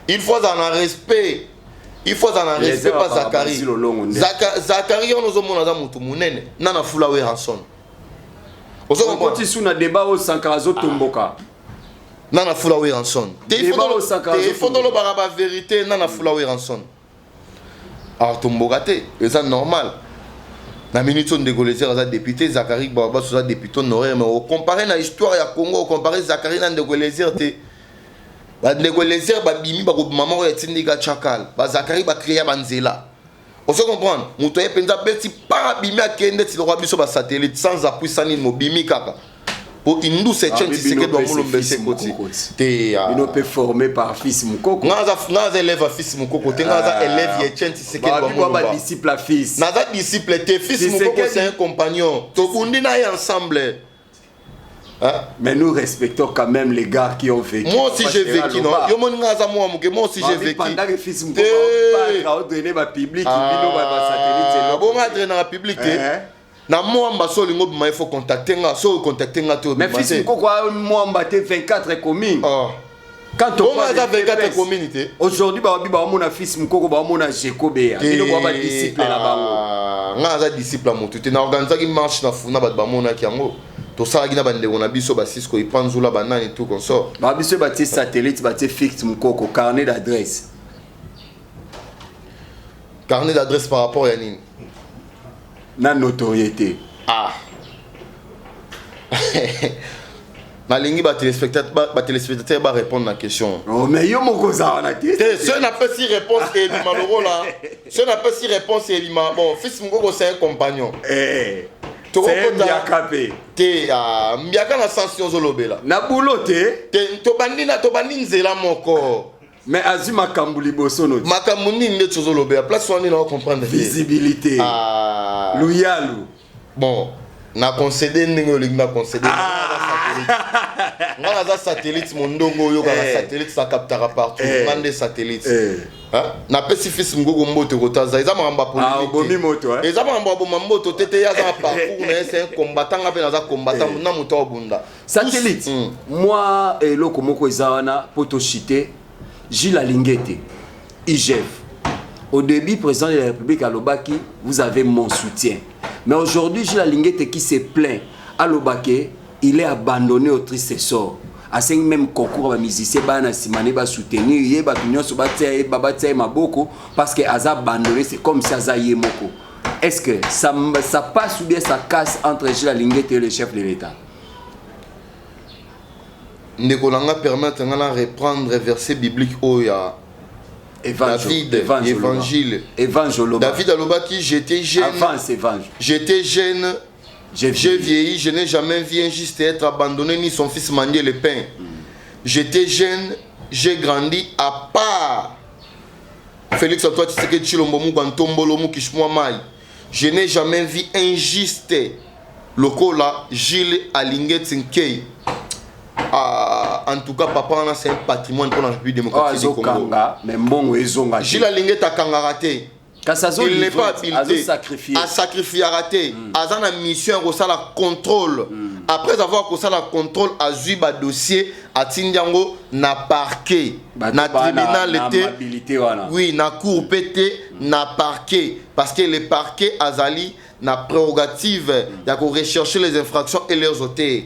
Il faut en respect. Il faut en respect pas Zakari. Zakari on ozo mona za mutu munene nana fula we ranson. On se comprend. Quand tu na débat au Sankarazo Tomboka. Nana fula we ranson. Il faut dans le baraba vérité nana fula we ranson. Alors Tomboka te, c'est normal. Na minute de Golesier a député Zakari Baba soit député honoraire mais comparé na histoire ya Congo comparé Zakari na de Golesier te ba de Golesier ba bimi ba maman ya tindika chakal ba Zakari ba créer banzela. On se comprendre mutoye penza beti para bimi akende ti roi biso ba satellite sans appui sans ni mobimi kaka pour indou se chaîne c'est que doit molo mbese côté te bino peut formé par fils Mukoko ngaza élève fils Mukoko te ngaza élève ye chaîne c'est que doit molo ba disciple à fils naza disciple te fils Mukoko c'est un compagnon to bundi na ensemble. Hein? Mais nous respectons quand même les gars qui ont vécu. Moi aussi j'ai vécu, non? Moi aussi j'ai vécu. Pendant que fils Mukoko pas donner ma public, bino ba satellite. Bon adresse dans la public. Na moi mbaso lingo bima il faut contacter nga, so contacter nga to. Mais fils Mukoko moi mbaté 24 communes. Quand on a 24 communautés. Aujourd'hui ba mona fils Mukoko ba mona Jekobea. Bino ba disciple na bango. Nga za disciple à motu. Na organiser qui marche na funa ba mona ki yango. To sala gina bande on a biso ba Cisco ipanzula banane et tout comme ça. Ba biso ba ti satellite ba ti fixe Mukoko carnet d'adresse. Carnet d'adresse par rapport à Nini. Na notoriété. Na lingi ba téléspectateur ba répondre à la question. Oh mais yo moko za na ti. Ce n'a pas si réponse et malheureux là. Ce n'a pas si réponse et bon fils Mukoko c'est un compagnon. C'est Mbiakape. Mbiaka na sanction zolobela. Na boulot te. To bandi nzela moko. Mais azu makambu liboso no. Makambu ni nde tozolobela. Place wani na comprendre. Visibilité. Loyalu. Bon, na concéder ndenge olingi na concéder. Nga za satellite mondongo yo ka satellite ça captera partout. Ngande satellite. Na pesi fils Mukoko mbote kotaza eza mamba politique. Bomi moto eza mamba bo mboto tete ya za parcours mais c'est un combattant ngape na za combattant na muto obunda. Satellite. Moi eloko moko eza wana poto chité Gilles Alingete IGF. Au début président de la République à Lobaki, vous avez mon soutien. Mais aujourd'hui Gilles Alingete qui se plaint à Lobaki, il est abandonné au triste sort. À ce même concours de musiciens, il va soutenir, il va soutenir Maboko parce que Aza abandonné, c'est comme si Aza Yemoko. Est-ce que ça passe ou bien ça casse entre Gilles Alingete et le chef de l'État? Ndekolanga permettre de reprendre le verset biblique Oya. Évangile. David Alobaki, j'étais jeune. J'étais jeune. J'ai vieilli, je n'ai jamais vu un juste être abandonné ni son fils mendier le pain. J'étais jeune, j'ai grandi à part. Félix Antoine Tshisekedi Tshilombo Mugantombolo Mukishmwa Mai. Je n'ai jamais vu un juste lokola Gilles Alingete Nkei. En tout cas, papa, c'est un patrimoine pour la République démocratique du Congo. Gilles Alingete a kangarate. Il n'est pas habilité à sacrifier, à rater. À la mission, à la contrôle. Après avoir fait la contrôle, à Zuba dossier, à Tindiango, na parquet, na tribunal était, oui, na cour pété, na parquet. Parce que les parquets, Azali, na prérogative, il y a qu'on rechercher les infractions et leurs auteurs.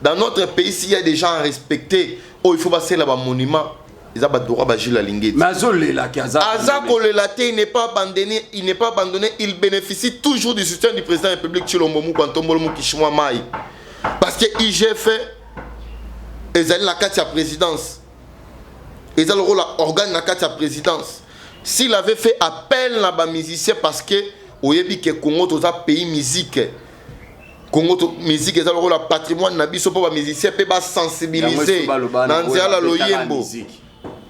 Dans notre pays, s'il y a des gens à respecter, oh, il faut passer là-bas monument. Il n'est pas abandonné, il bénéficie toujours du soutien du président de la République Tshilombo Mugantombolo Mukishmwa Mai. Parce que IGF est la carte de la présidence. Ils ont le rôle organe la carte de la présidence. S'il avait fait appel à la musicien parce que au que Congo est un pays musique. Congo musique est le rôle patrimoine na biso pour les musiciens peut sensibiliser dans la loyembo.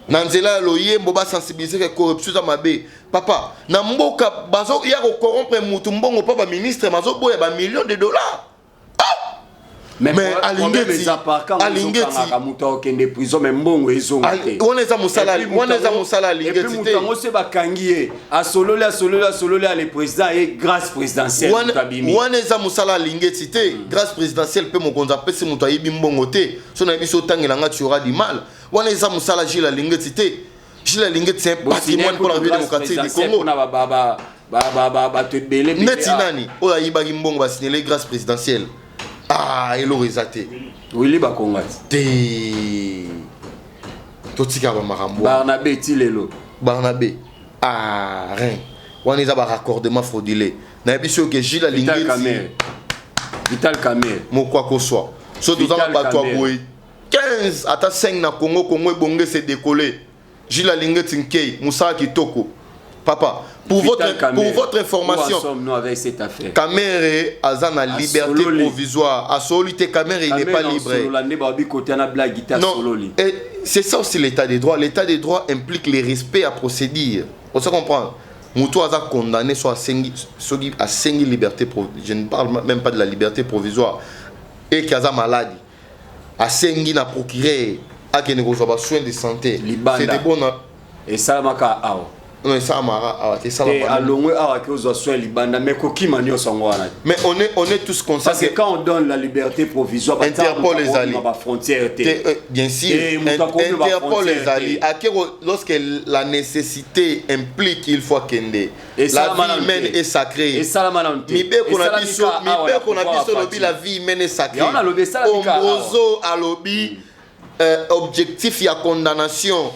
Nanzela loye mboba sensibiliser que corruption za mabe. Papa, na mboka bazo ya ko corrompre mutu mbongo papa ministre mazo boya ba millions de dollars. Mais alingeti muto kende prison mais mbongo ezongate. On est à musala alingeti. Et puis muto ngo se bakangiye asolole le président et grâce présidentielle tabimi. On est à musala alingeti te grâce présidentielle pe mokonza pesi muto ayibi mbongo te. So na biso tangela nga tu auras du mal. On est à musala Gilles alingeti te. Gilles alingeti c'est un patrimoine pour la vie démocratique du Congo. Neti nani o ayibaki mbongo ba signaler grâce présidentielle. Ah, il aurait zaté. Oui, ba Congo. Totika ba marambo. Barnabé Tilelo. Barnabé. Ah, rien. On est à ba raccordement frauduleux. Na biso que Gilles Alingeti. Vital Kamer. Mo quoi que soit. So nous avons ba toi boy. 15 ata 5 na Congo bongé s'est décollé. Gilles Alingeti Nkei, Moussa Kitoko. Papa, pour votre information, où sommes-nous avec cette affaire? Kamere a la liberté provisoire. À Solité, Kamere, il n'est pas libre. Non, c'est ça aussi l'état des droits. L'état des droits implique les respects à procédure. On se comprend. Moutou a condamné soit à 5 libertés. Je ne parle même pas de la liberté provisoire. Et qui a maladie. À 5 na procuré. À qui ne reçoit pas soins de santé. C'est des bons. Et ça m'a kawa. Non, ça m'a et à l'ongwe à que vous soyez libanda mais koki manio songwana. Mais on est tous conscients parce que quand on donne la liberté provisoire Interpol les alliés frontière bien sûr Interpol les alliés lorsque la nécessité implique il faut kende la vie humaine est sacrée et ça la malante mi be qu'on a biso la vie humaine est sacrée on a lobby ça Ombozo a lobby objectif il y a condamnation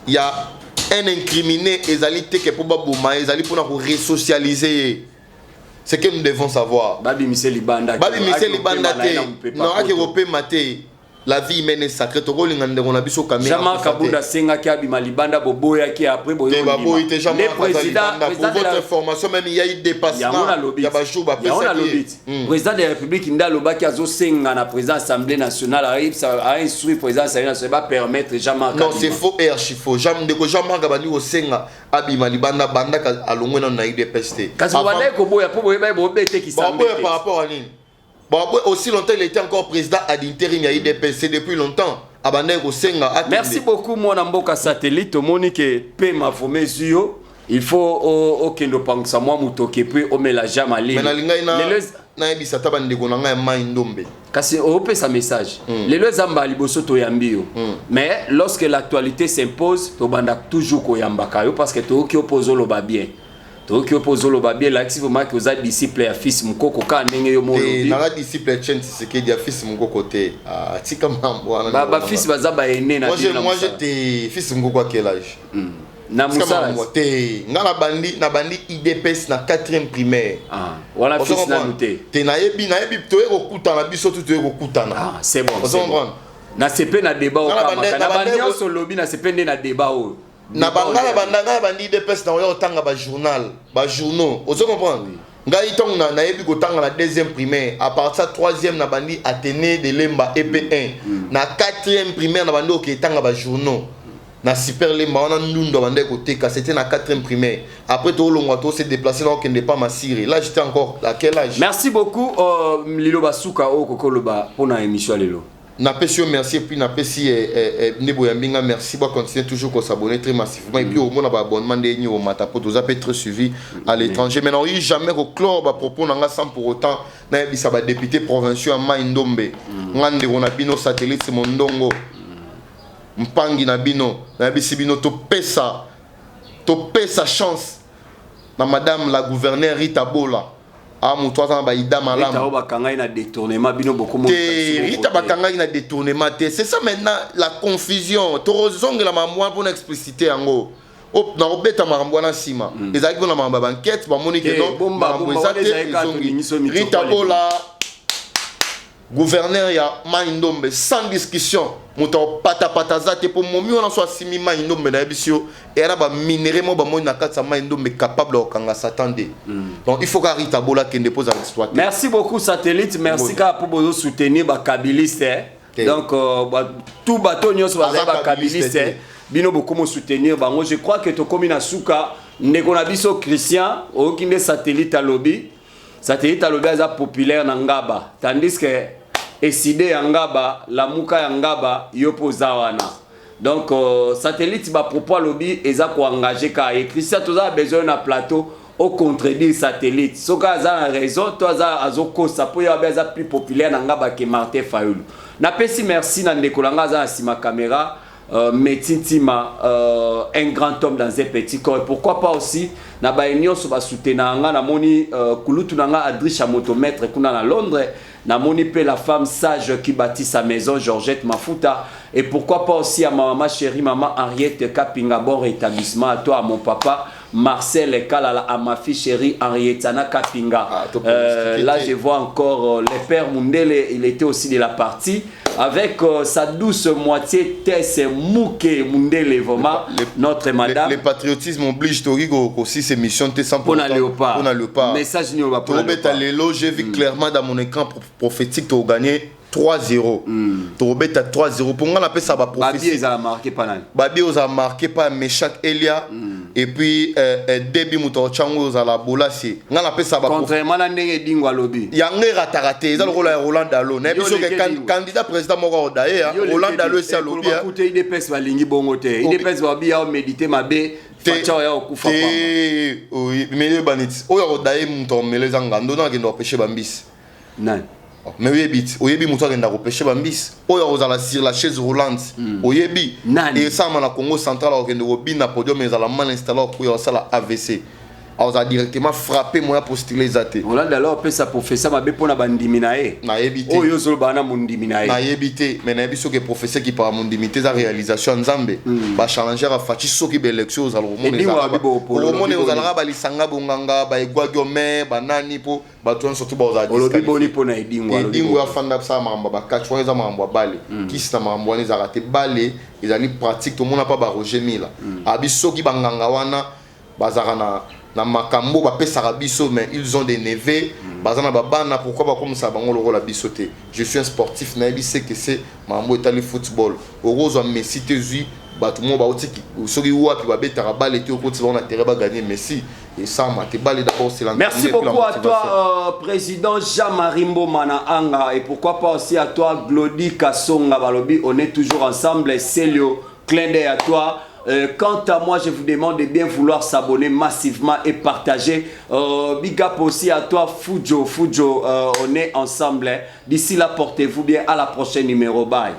il y a un incriminé ezalité que pour babuma ezali pour nous resocialiser. C'est que nous devons savoir. Babi Michel Libanda non ake repé maté la vie humaine est sacrée to rolingande on a biso caméra Jama Kabunda senga ki abima Libanda boboya ki après boyo le président pour votre information même il y a eu dépassement il y a ba jour ba président de la République ndaloba ki azo senga na président Assemblée nationale arrive ça a instruit président Assemblée nationale va permettre Jama non c'est faux et archi faux Jam de ko Jama Kabani o senga abima Libanda banda ka alongwe na IDPST kasi wale ko boya po boya bo bete ki sambe par rapport à nini. Bon, aussi longtemps il était encore président ad intérim, il y a eu des PC depuis longtemps. Merci beaucoup, mon amboka satellite. Monique P. ma fomezio. Il faut aucun de penser moi mutoke puis on met la jambe à l'île. Kasi on peut sa message. Les deux zamba liboso to yambio. Mais lorsque l'actualité s'impose, to banda toujours ko yambaka yo parce que to ki opposo lo ba bien. Qui oppose le babie là si vous marquez aux disciples à fils mukoko ka ndenge yo mo lobi na disciple chen c'est que dia fils mukoko te tika mambo ba fils bazaba ene na moi j'étais fils mukoko à quel âge na musala te ngala bandi IDPS na 4e primaire voilà fils na noté te na yebi to ekokutana biso tout ekokutana c'est bon na CP na débat au kama na banyo so lobi na CP na débat au na bangala bandanga bandi DPS na oyo tanga ba journal ba journaux ozo comprendre ngai tong na yebi ko tanga na 2e primaire à partir de 3e na bandi Athénée de Lemba EP1 na 4e primaire na bandi ok tanga ba journaux na super Lemba on a ndundo bandi ko teka c'était na 4e primaire après to longwa to se déplacer donc n'est pas massiré là j'étais encore à quel âge. Merci beaucoup Lilo Basuka o kokoloba pour na émission lelo. Na pesi merci et puis na pesi Nebo Yambinga merci pour continuer toujours à s'abonner très massivement et puis au moins abonnement de ni au matapo tous a être suivi à l'étranger mais non il jamais au club à propos nanga sans pour autant na bisa ba député provincial ma Ndombe ngande on a bino satellite mondongo mpangi na bino na bisi bino to pesa chance na madame la gouverneure Rita Bola. Ah, mon toi, ça va y d'aller malade. Rita Bakanga ina détournement, bino beaucoup moins. Rita Bakanga ina détournement. C'est ça maintenant la confusion. Torozong la maman pour expliciter en gros. Hop, na obeta marambwana sima. Les aïeux na maramba banquette, ba monique non. Rita Bola, gouverneur ya Maindombe sans discussion. Mouton patapatazate pour mon mieux on soit simi Maindombe na bisio. Et là ba minéré mo ba mo na katsa Maindombe capable au kanga s'attendre. Donc il faut qu'Arita Bola qui dépose à l'exploiter. Merci beaucoup satellite, merci pour vous soutenir ba kabiliste. Donc tout bateau nyos va ba kabiliste. bino beaucoup soutenir bango. Je crois que to komi na suka ndeko na biso Christian o kinde satellite à lobby aza populaire na Ngaba, tandis que Eside ya Ngaba, la muka ya Ngaba yopoza wana. Donc satellite ba propos lobby eza ko engager ka et Christian toza besoin na plateau au contredire satellite. Soka aza raison to azoko ça peut ya beza plus populaire na Ngaba que Martin Fayulu. Na pesi merci na ndeko langa za sima caméra. Metintima, un grand homme dans un petit corps. Et pourquoi pas aussi na ba union so ba soutenir na moni kulutu nanga Adrisha motomètre kuna na Londres na moni pe la femme sage qui bâtit sa maison Georgette Mafuta. Et pourquoi pas aussi à ma maman chérie maman Henriette Kapinga, bon rétablissement à toi à mon papa Marcel Kalala, à ma fille chérie Henriette Kapinga. Là je vois encore le père Mundele, il était aussi de la partie avec sa douce moitié Tess Mouke Mundele vraiment notre madame. Le patriotisme oblige Torigo aussi ces missions T100 pour na léopard. Message ni on j'ai vu clairement dans mon écran prophétique tu as gagné 3-0. Tu as 3-0. Pour moi, on appelle ça ma prophétie. Babi, ils ont marqué pas mal. Babi, ils ont marqué pas Meshach Elia. Et puis, Debi Moutouchango, ils ont la bola. On appelle ça ma prophétie. Contrairement à Ndingo à lobby. Il y a un raté. Ils ont le rôle de Roland Dalo. Le candidat président Moro d'ailleurs, Roland Dalo, c'est à lobby. Il dépêche ma ligne bongote. Il dépêche ma bille à méditer ma baie. Oui, mais les banits. Oyo d'ailleurs, Mouton, mais les Angando, on a empêché Bambis. Non. Mais oyebi muto agenda repêcher bambis oyo ozala sur la chaise roulante oyebi et ça na Congo central okende robina podium ezala mal installé pour yo sala AVC a directement frappé moya postuler zate Hollande alors peut ça professeur mabe pona bandiminae na yebité oyo zo bana mundiminae na yebité mais na yebiso que professeur qui par mundimité za réalisation nzambe ba changer a fachi soki be élection aux alomone ozalaka ba lisanga bonganga ba egwagyo me banani po bato surtout ba ozali olobi boni pona edingo ya fanda sa mamba ba catch wa za mamba bale kisi na mamba ni za raté bale ezali pratique tout monde pas ba Roger Mila abiso ki banganga wana bazara na makambo ba pesaka biso mais ils ont des neveux bazana babana pourquoi pas comme ça bango loko la bisoté je suis un sportif na c'est que c'est mambo etali football orozo Messi tezui bato mo ba otiki soki wapi ba betaka balle te okoti ba na terrain ba gagner Messi et ça mate balle d'abord c'est l'entraînement. Merci beaucoup à toi président Jean-Marie Mbomana Anga et pourquoi pas aussi à toi Glody Kasonga Balobi, on est toujours ensemble Célio clin d'œil à toi. Quant à moi, je vous demande de bien vouloir s'abonner massivement et partager. Big up aussi à toi, Fujo. On est ensemble. D'ici là, portez-vous bien. À la prochaine numéro. Bye.